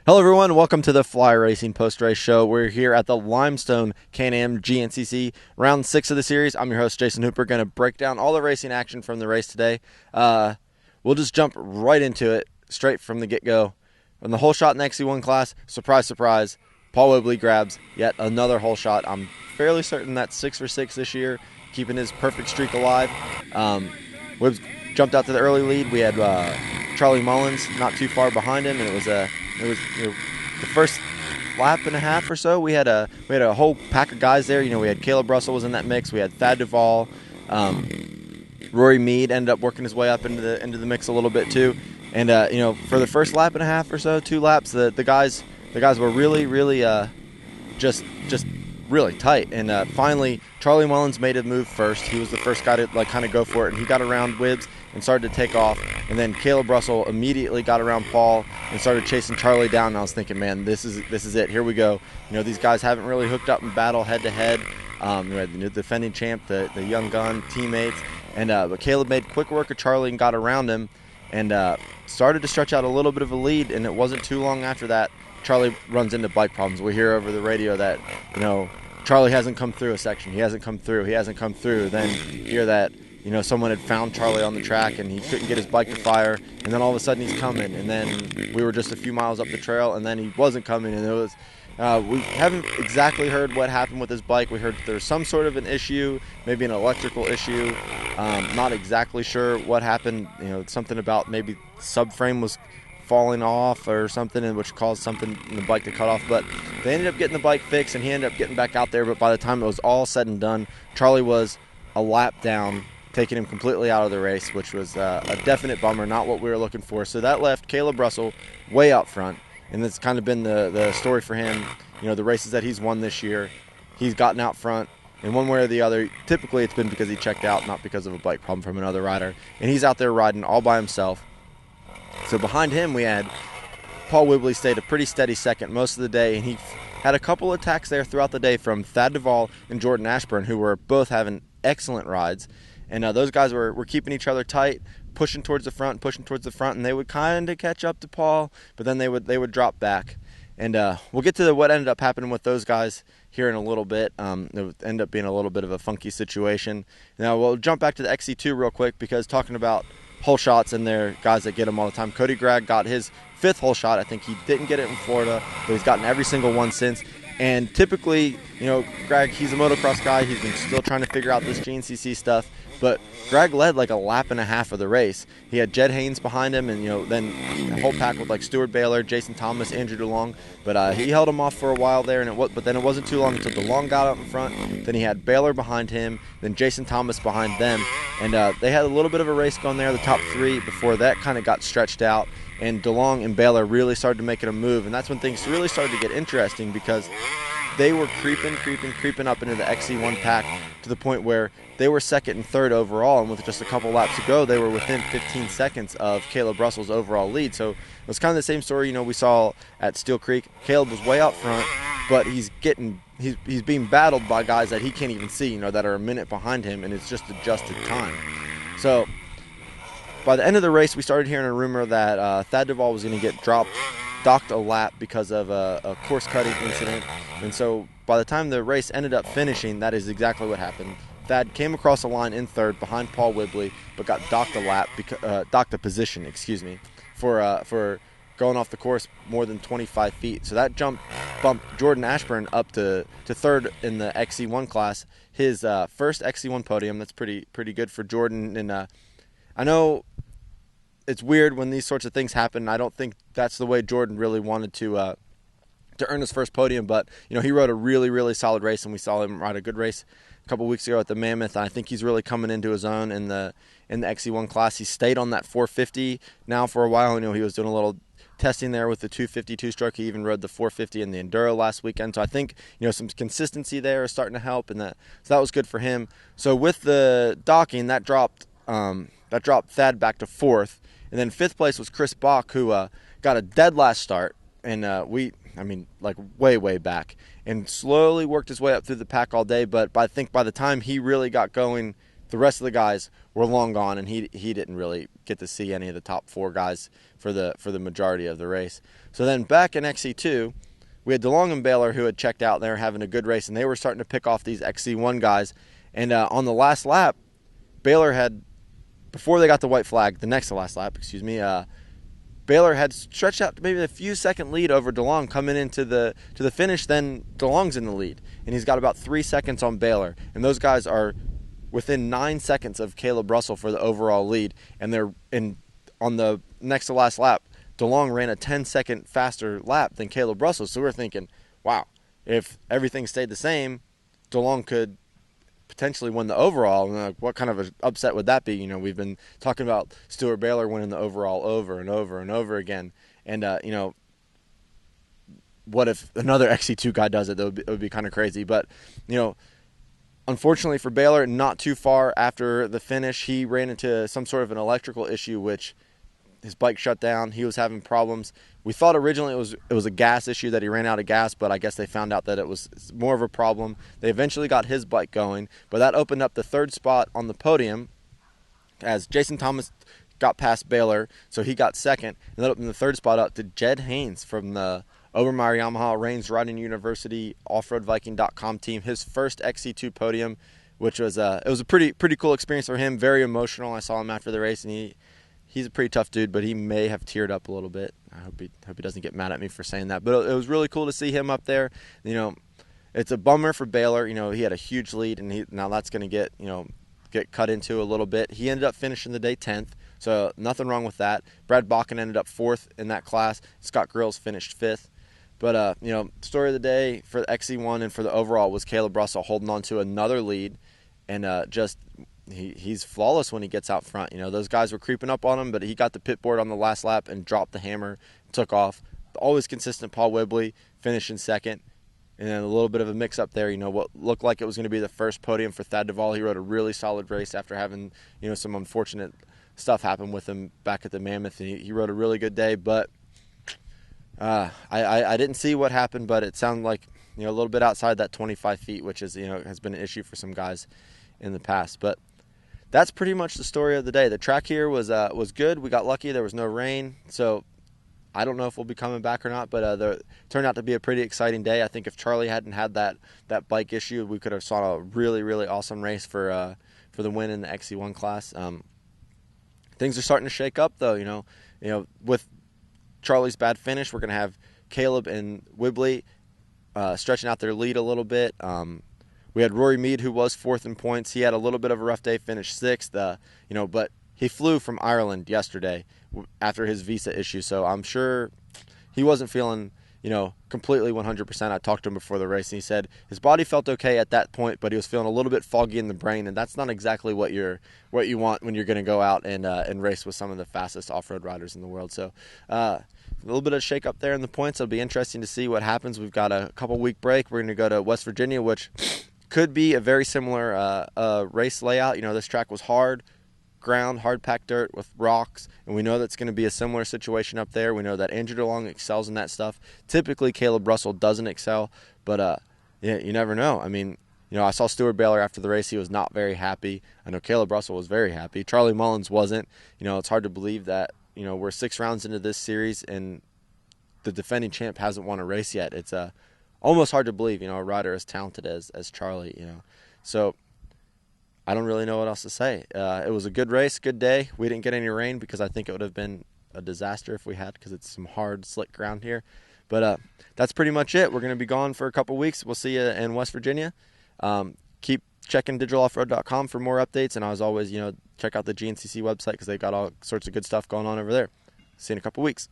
Hello everyone, welcome to the Fly Racing Post-Race Show. We're here at the Limestone Can-Am GNCC Round 6 of the series. I'm your host, Jason Hooper, going to break down all the racing action from the race today. We'll just jump right into it, straight from the get-go. On the whole shot in the XC1 class, surprise, surprise, Paul Whibley grabs yet another whole shot. I'm fairly certain that's 6 for 6 this year, keeping his perfect streak alive. Whibbs jumped out to the early lead. We had Charlie Mullins not too far behind him, and it was the first lap and a half or so. We had a whole pack of guys there. We had Caleb Russell was in that mix. We had Thad Duvall, Rory Mead ended up working his way up into the mix a little bit too. And for the first lap and a half or so, 2 laps, the guys were really just really tight. And finally, Charlie Mullins made a move first. He was the first guy to kind of go for it, and he got around Whibbs and started to take off. And then Caleb Russell immediately got around Paul and started chasing Charlie down. And I was thinking, man, this is it. Here we go. These guys haven't really hooked up in battle head to head. We had the defending champ, the young gun teammates, but Caleb made quick work of Charlie and got around him, and started to stretch out a little bit of a lead. And it wasn't too long after that, Charlie runs into bike problems. We hear over the radio that Charlie hasn't come through a section. He hasn't come through. Then you hear that someone had found Charlie on the track and he couldn't get his bike to fire, and then all of a sudden he's coming, and then we were just a few miles up the trail and then he wasn't coming, and it was we haven't exactly heard what happened with his bike. We heard there was some sort of an issue, maybe an electrical issue. Not exactly sure what happened. Something about maybe subframe was falling off or something, and which caused something in the bike to cut off. But they ended up getting the bike fixed and he ended up getting back out there. But by the time it was all said and done, Charlie was a lap down, taking him completely out of the race, which was a definite bummer, not what we were looking for. So that left Caleb Russell way out front, and that's kind of been the story for him. The races that he's won this year, he's gotten out front in one way or the other. Typically it's been because he checked out, not because of a bike problem from another rider, and he's out there riding all by himself. So behind him we had Paul Whibley stayed a pretty steady second most of the day, and he had a couple attacks there throughout the day from Thad Duvall and Jordan Ashburn, who were both having excellent rides. And those guys were keeping each other tight, pushing towards the front, and they would kind of catch up to Paul, but then they would drop back. And we'll get to what ended up happening with those guys here in a little bit. It would end up being a little bit of a funky situation. Now we'll jump back to the XC2 real quick, because talking about hole shots and their guys that get them all the time, Cody Gregg got his 5th hole shot. I think he didn't get it in Florida, but he's gotten every single one since. And typically, Greg, he's a motocross guy. He's been still trying to figure out this GNCC stuff. But Greg led like a lap and a half of the race. He had Jed Haynes behind him, and then a whole pack with Stuart Baylor, Jason Thomas, Andrew DeLong. But he held him off for a while there, but then it wasn't too long until DeLong got out in front. Then he had Baylor behind him, then Jason Thomas behind them. And they had a little bit of a race going there, the top 3, before that kind of got stretched out. And DeLong and Baylor really started to make it a move, and that's when things really started to get interesting, because they were creeping up into the XC1 pack to the point where they were 2nd and 3rd overall, and with just a couple laps to go, they were within 15 seconds of Caleb Russell's overall lead. So it was kind of the same story we saw at Steel Creek. Caleb was way out front, but he's being battled by guys that he can't even see, that are a minute behind him, and it's just adjusted time. So by the end of the race, we started hearing a rumor that Thad Duvall was going to get docked a lap because of a course cutting incident. And so by the time the race ended up finishing, that is exactly what happened. Thad came across the line in 3rd behind Paul Whibley, but got docked a position, for going off the course more than 25 feet. So that bumped Jordan Ashburn up to 3rd in the XC1 class, his first XC1 podium. That's pretty good for Jordan. And I know it's weird when these sorts of things happen. I don't think that's the way Jordan really wanted to earn his first podium, but he rode a really solid race, and we saw him ride a good race a couple weeks ago at the Mammoth. And I think he's really coming into his own in the XC1 class. He stayed on that 450 now for a while. He was doing a little testing there with the 252 stroke. He even rode the 450 in the Enduro last weekend. So I think some consistency there is starting to help, and so that was good for him. So with the docking, that dropped Thad back to 4th. And then 5th place was Chris Bach, who got a dead last start, and way back, and slowly worked his way up through the pack all day. But I think by the time he really got going the rest of the guys were long gone, and he didn't really get to see any of the top 4 guys for the majority of the race. So then back in XC2, we had DeLong and Baylor who had checked out. They were having a good race, and they were starting to pick off these XC1 guys. And on the last lap, Baylor had, before they got the white flag, the next to last lap, Baylor had stretched out maybe a few second lead over DeLong coming into the finish. Then DeLong's in the lead, and he's got about 3 seconds on Baylor. And those guys are within 9 seconds of Caleb Russell for the overall lead. And they're on the next to last lap, DeLong ran a 10-second faster lap than Caleb Russell. So we're thinking, wow, if everything stayed the same, DeLong could potentially win the overall. And what kind of an upset would that be? We've been talking about Stuart Baylor winning the overall over and over and over again. And, what if another XC2 guy does it? It would be kind of crazy. But, unfortunately for Baylor, not too far after the finish, he ran into some sort of an electrical issue, which his bike shut down. He was having problems. We thought originally it was a gas issue, that he ran out of gas, but I guess they found out that it was more of a problem. They eventually got his bike going, but that opened up the 3rd spot on the podium as Jason Thomas got past Baylor, so he got 2nd, and that opened the 3rd spot up to Jed Haynes from the Obermeyer Yamaha Reigns Riding University OffroadViking.com team. His first XC2 podium, which was it was a pretty cool experience for him. Very emotional. I saw him after the race, and he's a pretty tough dude, but he may have teared up a little bit. I hope he doesn't get mad at me for saying that. But it was really cool to see him up there. It's a bummer for Baylor. He had a huge lead, and now that's going to get cut into a little bit. He ended up finishing the day 10th, so nothing wrong with that. Brad Bakken ended up 4th in that class. Scott Grills finished 5th. But, story of the day for the XC1 and for the overall was Caleb Russell holding on to another lead, and he's flawless when he gets out front. Those guys were creeping up on him, but he got the pit board on the last lap and dropped the hammer, took off. Always consistent Paul Whibley finishing 2nd. And then a little bit of a mix-up there. What looked like it was going to be the first podium for Thad Duvall. He rode a really solid race after having, some unfortunate stuff happen with him back at the Mammoth. He rode a really good day, but I didn't see what happened, but it sounded like, a little bit outside that 25 feet, which is, has been an issue for some guys in the past. But that's pretty much the story of the day. The track here was good. We got lucky. There was no rain, so I don't know if we'll be coming back or not, but it turned out to be a pretty exciting day. I think if Charlie hadn't had that bike issue, we could have saw a really, really awesome race for the win in the XC1 class. Things are starting to shake up, though. With Charlie's bad finish, we're going to have Caleb and Whibley stretching out their lead a little bit. We had Rory Mead, who was 4th in points. He had a little bit of a rough day, finished 6th. But he flew from Ireland yesterday after his visa issue, so I'm sure he wasn't feeling, completely 100%. I talked to him before the race, and he said his body felt okay at that point, but he was feeling a little bit foggy in the brain, and that's not exactly what you want when you're going to go out and race with some of the fastest off-road riders in the world. So a little bit of shake up there in the points. It'll be interesting to see what happens. We've got a couple-week break. We're going to go to West Virginia, which could be a very similar race layout. This track was hard ground, hard packed dirt with rocks, and we know that's going to be a similar situation up there. We know that Andrew DeLong excels in that stuff. Typically, Caleb Russell doesn't excel, but you never know. I saw Stuart Baylor after the race. He was not very happy. I know Caleb Russell was very happy. Charlie Mullins wasn't. It's hard to believe that, we're 6 rounds into this series and the defending champ hasn't won a race yet. It's almost hard to believe, a rider as talented as Charlie, So I don't really know what else to say. It was a good race, good day. We didn't get any rain because I think it would have been a disaster if we had, because it's some hard, slick ground here. But that's pretty much it. We're going to be gone for a couple weeks. We'll see you in West Virginia. Keep checking digitaloffroad.com for more updates. And as always, check out the GNCC website because they've got all sorts of good stuff going on over there. See you in a couple weeks.